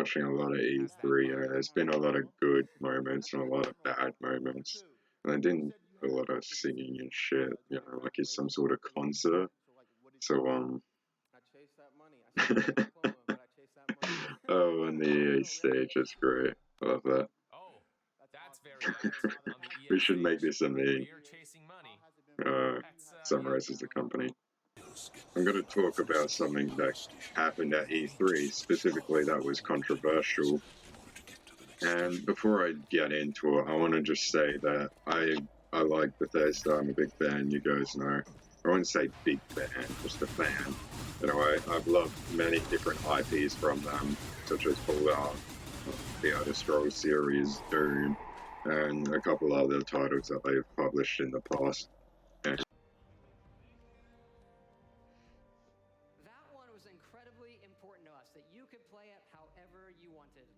watching a lot of E3. There's been a lot of good moments and a lot of bad moments. And I didn't do a lot of singing and shit, like it's some sort of concert. So, I chased that money. I still got a diploma, but I chased that money. oh, and the EA stage is great. I love that. Oh, that's very apt on the We EA should make stage. this a meme. You're chasing money. Summarizes the company. I'm going to talk about something that happened at E3, specifically that was controversial. And before I get into it, I want to just say that I like Bethesda. I'm a big fan. You guys know. I wouldn't say big fan, just a fan. I've loved many different IPs from them, such as Fallout, the Elder Scrolls series, Doom, and a couple other titles that they've published in the past. That one was incredibly important to us, that you could play it however you wanted.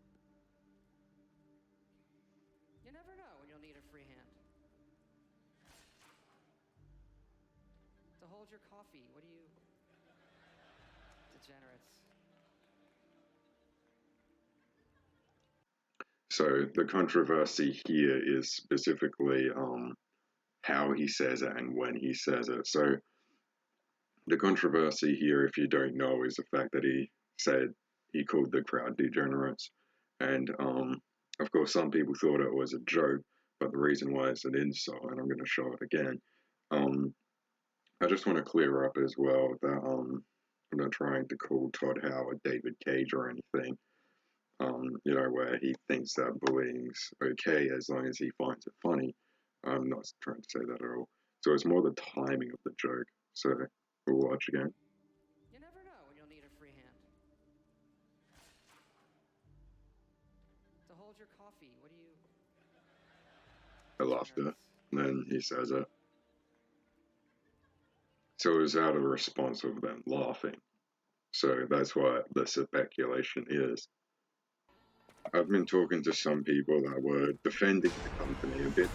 You never know when you'll need a free hand. To hold your coffee, what do you... Degenerates. So the controversy here is specifically how he says it and when he says it. So the controversy here, if you don't know, is the fact that he called the crowd degenerates. And of course, some people thought it was a joke, but the reason why it's an insult, and I'm going to show it again. I just want to clear up as well that I'm not trying to call Todd Howard David Cage or anything. Where he thinks that bullying's okay as long as he finds it funny. I'm not trying to say that at all. So it's more the timing of the joke. So we'll watch again. You never know when you'll need a free hand. To hold your coffee, what do you... The laughter. And then he says it. So it was out of response of them laughing. So that's what the speculation is. I've been talking to some people that were defending the company a bit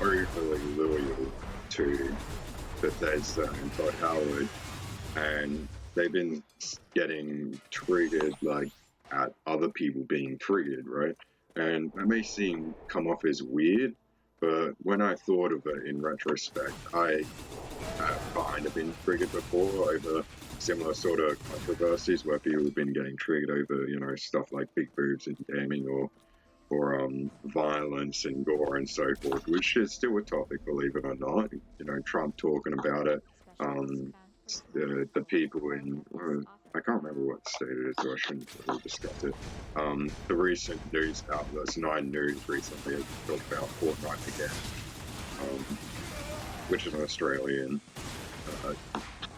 overly loyal to Bethesda and Todd Howard, and they've been getting treated like at other people being treated, right? And that may come off as weird, but when I thought of it in retrospect, I have kind of been triggered before over similar sort of controversies where people have been getting triggered over, stuff like big boobs in gaming or violence and gore and so forth, which is still a topic, believe it or not. Trump talking about it. The people in, I can't remember what state it is, so I shouldn't really discuss it. The recent news outlets, 9 News recently, talked about Fortnite again, which is an Australian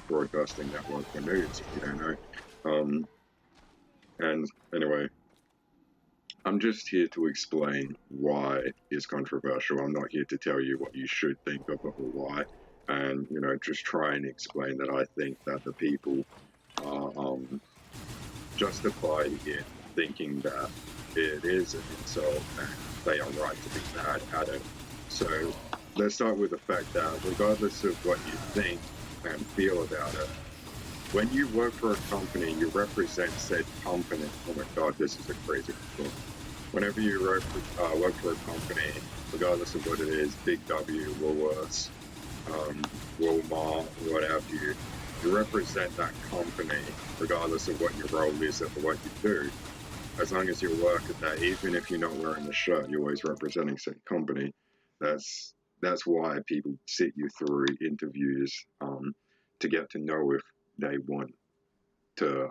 broadcasting network for news, if you don't know. And anyway, I'm just here to explain why it's controversial. I'm not here to tell you what you should think of it or why. And, just try and explain that I think that the people are justified in thinking that it is an insult and they are right to be mad at it. So let's start with the fact that regardless of what you think and feel about it, when you work for a company, you represent said company. Oh my God, this is a crazy thought. Whenever you work for a company, regardless of what it is, Big W, Woolworths, Walmart, what have you, you represent that company regardless of what your role is or what you do. As long as you work at that, even if you're not wearing the shirt, you're always representing said company. That's why people sit you through interviews to get to know if they want to,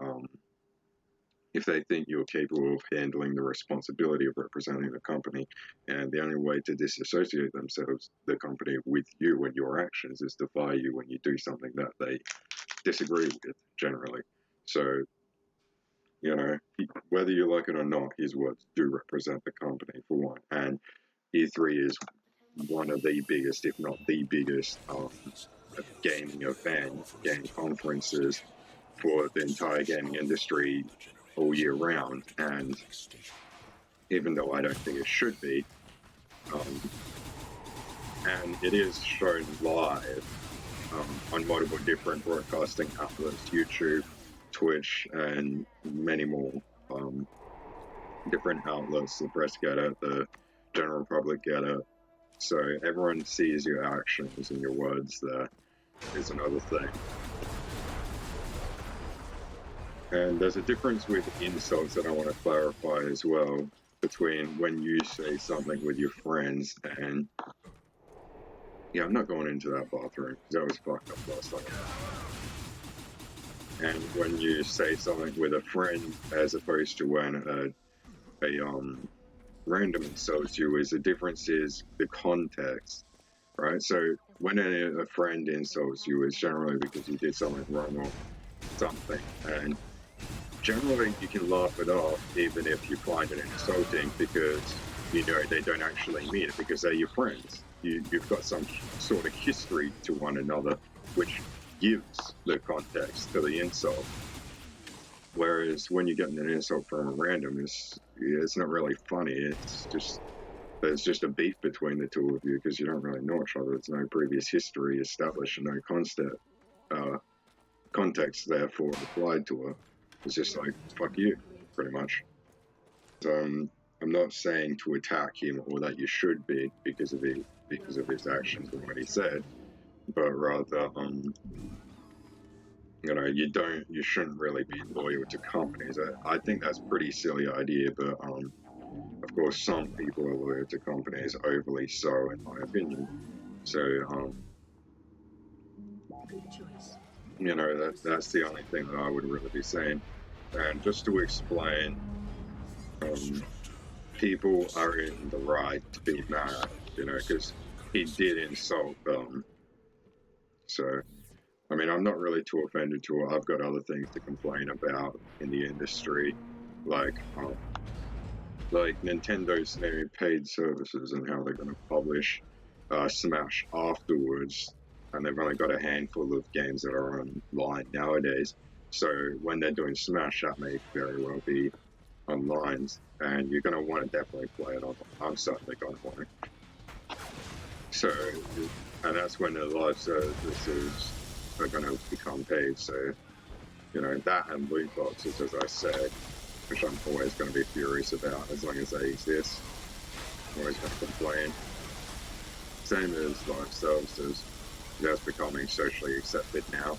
if they think you're capable of handling the responsibility of representing the company. And the only way to disassociate themselves, the company, with you and your actions is to fire you when you do something that they disagree with, generally. So, whether you like it or not, his words do represent the company, for one. And E3 is one of the biggest, if not the biggest, gaming event, game conferences for the entire gaming industry all year round. And even though I don't think it should be, and it is shown live on multiple different broadcasting outlets, YouTube, Twitch, and many more. different outlets. The press get it, the general public get it. So everyone sees your actions and your words there is another thing. And there's a difference with insults that I want to clarify as well between when you say something with your friends and... Yeah, I'm not going into that bathroom because that was fucked up last time. And when you say something with a friend as opposed to when a random insults you, is the difference is the context, right? So when a friend insults you, it's generally because you did something wrong or something, and generally you can laugh it off even if you find it insulting because you know they don't actually mean it because they're your friends. You've got some sort of history to one another, which gives the context to the insult. Whereas when you're getting an insult from a random, it's not really funny. It's just there's just a beef between the two of you because you don't really know each other. There's no previous history established and no context therefore applied to it. It's just like fuck you, pretty much. So I'm not saying to attack him or that you should be because of his actions and what he said, but rather you know, you shouldn't really be loyal to companies. I think that's a pretty silly idea, but of course some people are loyal to companies, overly so in my opinion. So you know, that's the only thing that I would really be saying. And just to explain, people are in the right to be mad, you know, because he did insult them. So I mean, I'm not really too offended to it. I've got other things to complain about in the industry, like Nintendo's new paid services and how they're going to publish Smash afterwards, and they've only got a handful of games that are online nowadays. So when they're doing Smash, that may very well be online, and you're going to want to definitely play it online. I'm certainly going to want it. So, and that's when the live services are going to become paid. So, you know, that and loot boxes, as I said, which I'm always going to be furious about as long as they exist. I'm always going to complain. Same as live services. That's becoming socially accepted now.